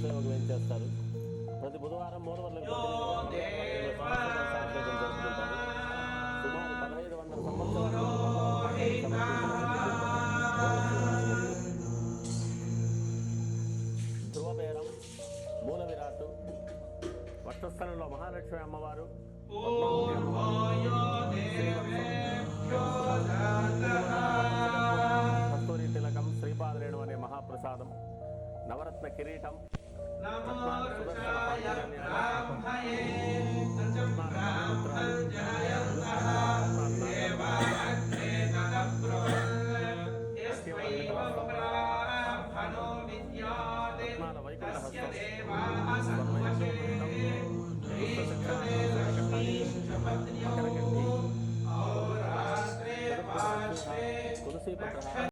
సేవకు వేయించేస్తారు. ప్రతి బుధవారం మూలవర్లకు జరుపుకుంటారు. సుమారు 1500 సంవత్సరాలు ధ్రువబేరం, మూల విరాటు, వక్షస్థలంలో మహాలక్ష్మి అమ్మవారు, కస్తూరి తిలకం, శ్రీపాదరేణు అనే మహాప్రసాదం, నవరత్న కిరీటం, తులసి పత్ర